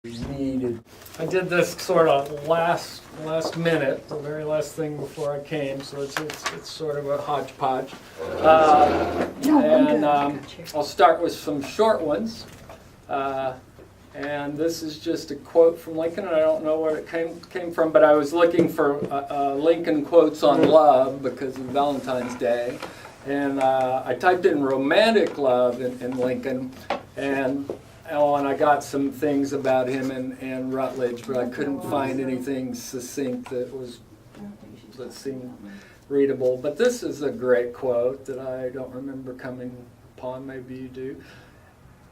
needed. I did this sort of last minute, the very last thing before I came, so it's sort of a hodgepodge. I'll start with some short ones. And this is just a quote from Lincoln, and I don't know where it came from, but I was looking for Lincoln quotes on love because of Valentine's Day. And I typed in romantic love in Lincoln, and I got some things about him and Rutledge, but I couldn't find anything succinct that seemed readable. But this is a great quote that I don't remember coming upon. Maybe you do.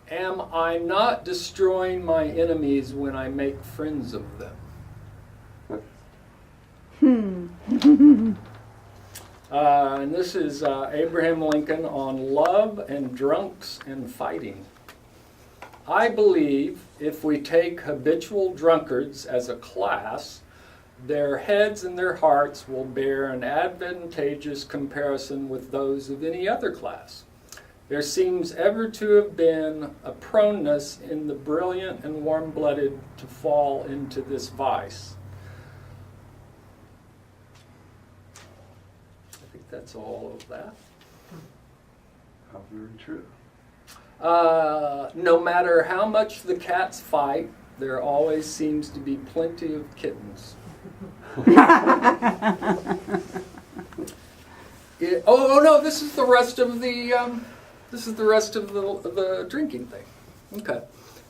Am I not destroying my enemies when I make friends of them? And this is Abraham Lincoln on love and drunks and fighting. I believe if we take habitual drunkards as a class, their heads and their hearts will bear an advantageous comparison with those of any other class. There seems ever to have been a proneness in the brilliant and warm-blooded to fall into this vice. I think that's all of that. How very true. No matter how much the cats fight, there always seems to be plenty of kittens. No, this is the rest of the the drinking thing. Okay.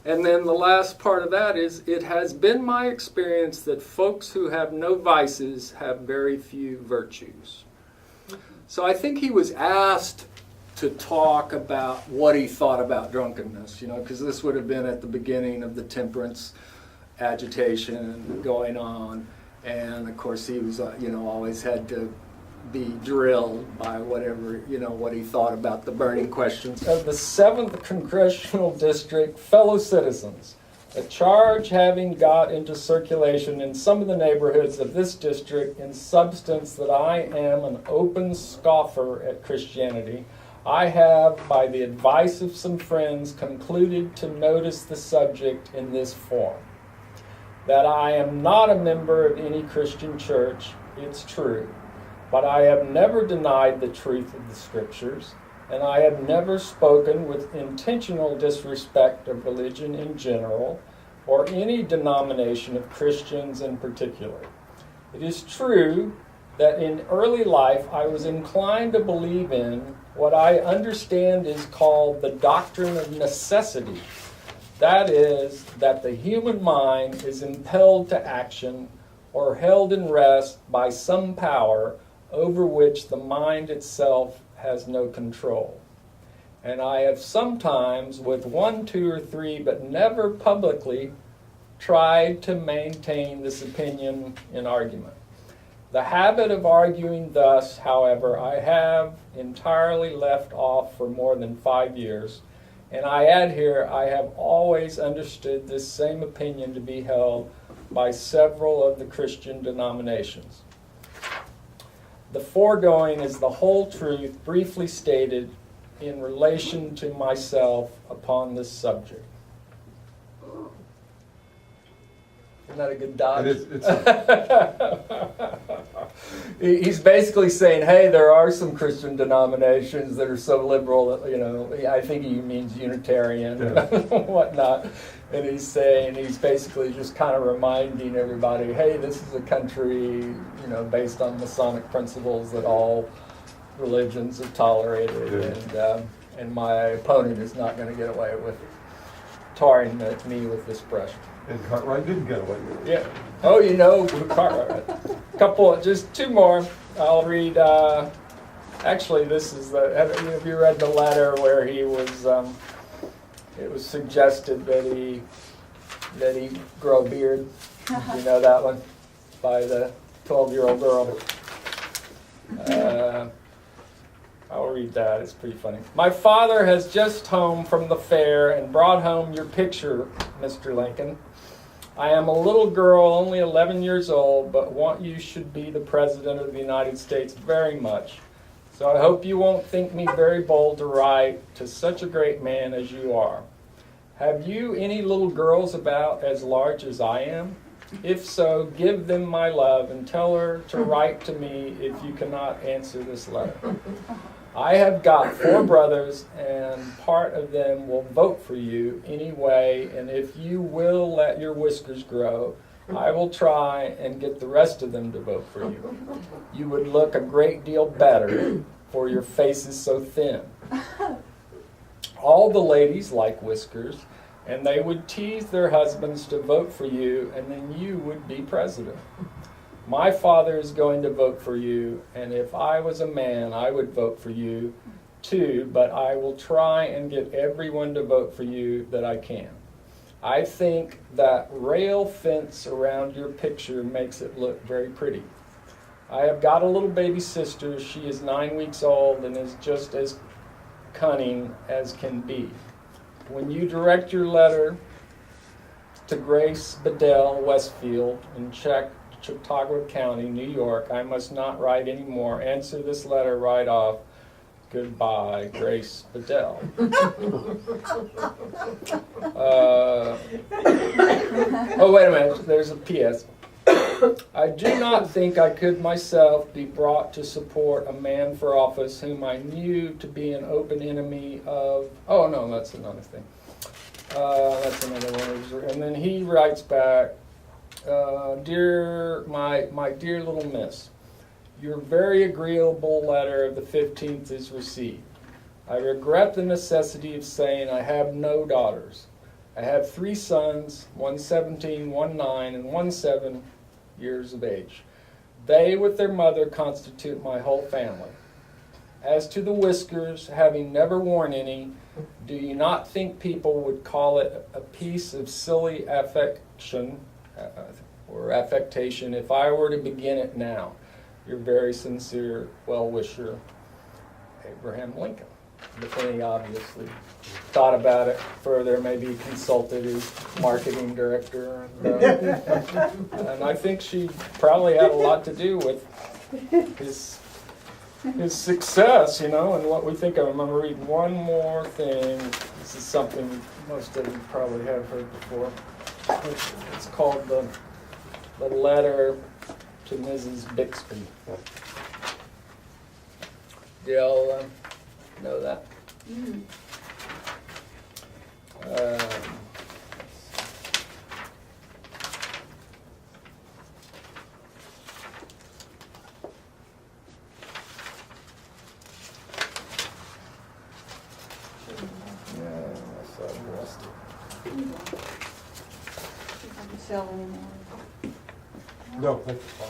And then the last part of that is, it has been my experience that folks who have no vices have very few virtues. So I think he was asked to talk about what he thought about drunkenness, because this would have been at the beginning of the temperance agitation going on. And of course he was, always had to be drilled by whatever, what he thought about the burning questions. Of the 7th Congressional District, fellow citizens, a charge having got into circulation in some of the neighborhoods of this district in substance that I am an open scoffer at Christianity, I have, by the advice of some friends, concluded to notice the subject in this form. That I am not a member of any Christian church, it's true. But I have never denied the truth of the Scriptures, and I have never spoken with intentional disrespect of religion in general, or any denomination of Christians in particular. It is true that in early life I was inclined to believe in what I understand is called the doctrine of necessity. That is, that the human mind is impelled to action or held in rest by some power over which the mind itself has no control. And I have sometimes, with 1, 2, or 3, but never publicly, tried to maintain this opinion in argument. The habit of arguing thus, however, I have entirely left off for more than 5 years, and I add here, I have always understood this same opinion to be held by several of the Christian denominations. The foregoing is the whole truth, briefly stated, in relation to myself upon this subject. Isn't that a good dodge? He's basically saying, hey, there are some Christian denominations that are so liberal that, I think he means Unitarian and whatnot. And he's basically just kind of reminding everybody, hey, this is a country, based on Masonic principles that all religions are tolerated. And my opponent is not going to get away with tarring me with this brush. And Cartwright didn't get away with it. Yeah. Cartwright. Just 2 more. I'll read. Actually, this is have you read the letter where he was? It was suggested that he grow a beard. You know that one, by the 12-year-old girl. I'll read that. It's pretty funny. My father has just home from the fair and brought home your picture, Mr. Lincoln. I am a little girl, only 11 years old, but want you should be the President of the United States very much. So I hope you won't think me very bold to write to such a great man as you are. Have you any little girls about as large as I am? If so, give them my love and tell her to write to me if you cannot answer this letter. I have got 4 brothers, and part of them will vote for you anyway, and if you will let your whiskers grow, I will try and get the rest of them to vote for you. You would look a great deal better, for your face is so thin. All the ladies like whiskers, and they would tease their husbands to vote for you, and then you would be president. My father is going to vote for you, and if I was a man, I would vote for you too, but I will try and get everyone to vote for you that I can. I think that rail fence around your picture makes it look very pretty. I have got a little baby sister. She is 9 weeks old and is just as cunning as can be. When you direct your letter to Grace Bedell Westfield in Chautauqua County, New York, I must not write anymore. Answer this letter right off. Goodbye, Grace Bedell. Oh, wait a minute. There's a P.S. I do not think I could myself be brought to support a man for office whom I knew to be an open enemy of... Oh, no, that's another thing. That's another one. And then he writes back, Dear, my dear little miss, your very agreeable letter of the 15th is received. I regret the necessity of saying I have no daughters. I have 3 sons, one 17, one 9, and one 7 years of age. They, with their mother, constitute my whole family. As to the whiskers, having never worn any, do you not think people would call it a piece of silly affection or affectation if I were to begin it now? Your very sincere well-wisher, Abraham Lincoln. But then he obviously thought about it further, maybe consulted his marketing director. And I think she probably had a lot to do with his success, and what we think of him. I'm going to read one more thing. This is something most of you probably have heard before. It's called the letter to Mrs. Bixby. Do y'all know that? Mm. Sell anymore. No, that's fine.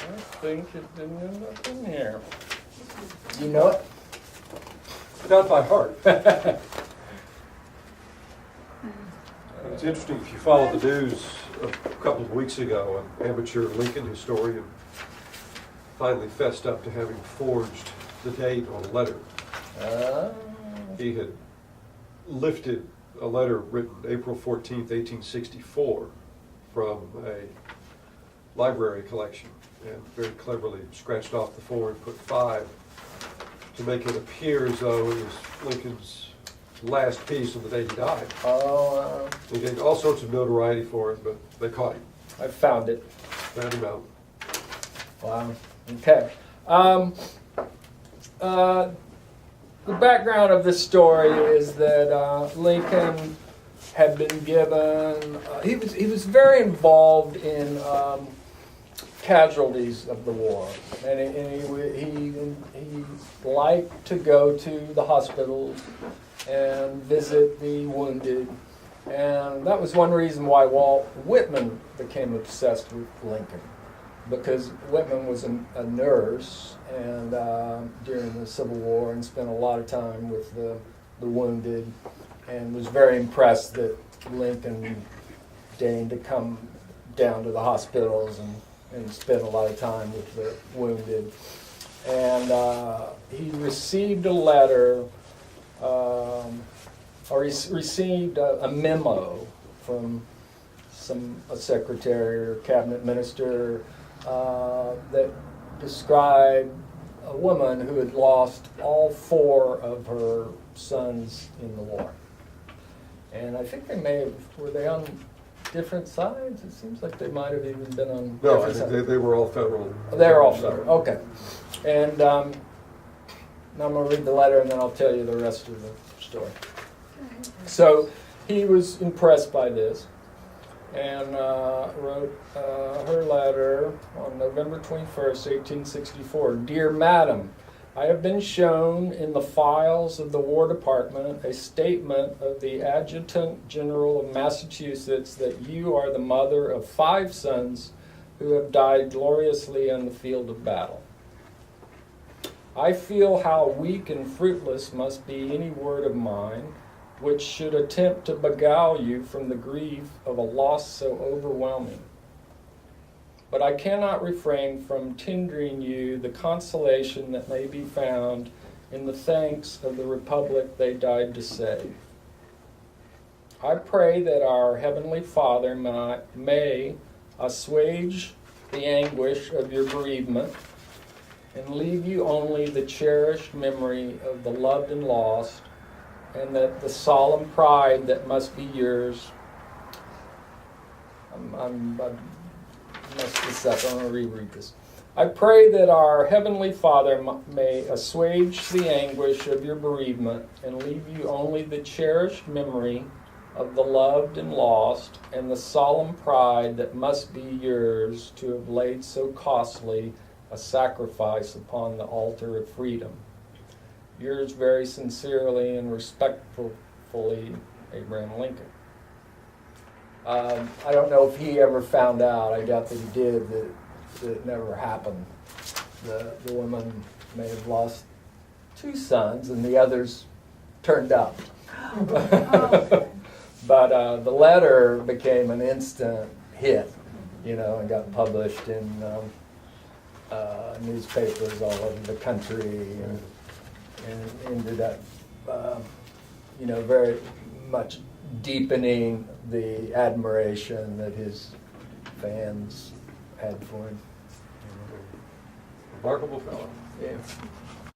I think it didn't end up in here. You know it? Not by heart. It's interesting, if you follow the news a couple of weeks ago, an amateur Lincoln historian finally fessed up to having forged the date on a letter. He had lifted a letter written April 14th, 1864 from a library collection and very cleverly scratched off the 4 and put 5 to make it appear as though it was Lincoln's last piece on the day he died. He gained all sorts of notoriety for it, but they caught him. I found it. Found him out. Wow. Okay. The background of this story is that Lincoln had been given. He was very involved in casualties of the war, and he liked to go to the hospitals and visit the wounded, and that was one reason why Walt Whitman became obsessed with Lincoln, because Whitman was a nurse and during the Civil War and spent a lot of time with the wounded, and was very impressed that Lincoln deigned to come down to the hospitals and and spent a lot of time with the wounded. And he received a letter, or he received a memo from a secretary or cabinet minister that described a woman who had lost all 4 of her sons in the war. And I think were they on different sides? It seems like they might have even been on No, I different think sides. they were all federal. They were all federal, okay. And now I'm going to read the letter and then I'll tell you the rest of the story. So he was impressed by this and wrote her letter on November 21st, 1864. Dear Madam, I have been shown in the files of the War Department a statement of the Adjutant General of Massachusetts that you are the mother of 5 sons who have died gloriously on the field of battle. I feel how weak and fruitless must be any word of mine which should attempt to beguile you from the grief of a loss so overwhelming. But I cannot refrain from tendering you the consolation that may be found in the thanks of the Republic they died to save. I pray that our Heavenly Father may assuage the anguish of your bereavement and leave you only the cherished memory of the loved and lost, and that the solemn pride that must be yours. I messed this up. I'm going to reread this. I pray that our Heavenly Father may assuage the anguish of your bereavement and leave you only the cherished memory of the loved and lost, and the solemn pride that must be yours to have laid so costly a sacrifice upon the altar of freedom. Yours very sincerely and respectfully, Abraham Lincoln. I don't know if he ever found out, I doubt that he did, that it never happened. The woman may have lost 2 sons and the others turned up. But the letter became an instant hit, and got published in newspapers all over the country, and ended up, very much deepening the admiration that his fans had for him. Remarkable fellow. Yeah.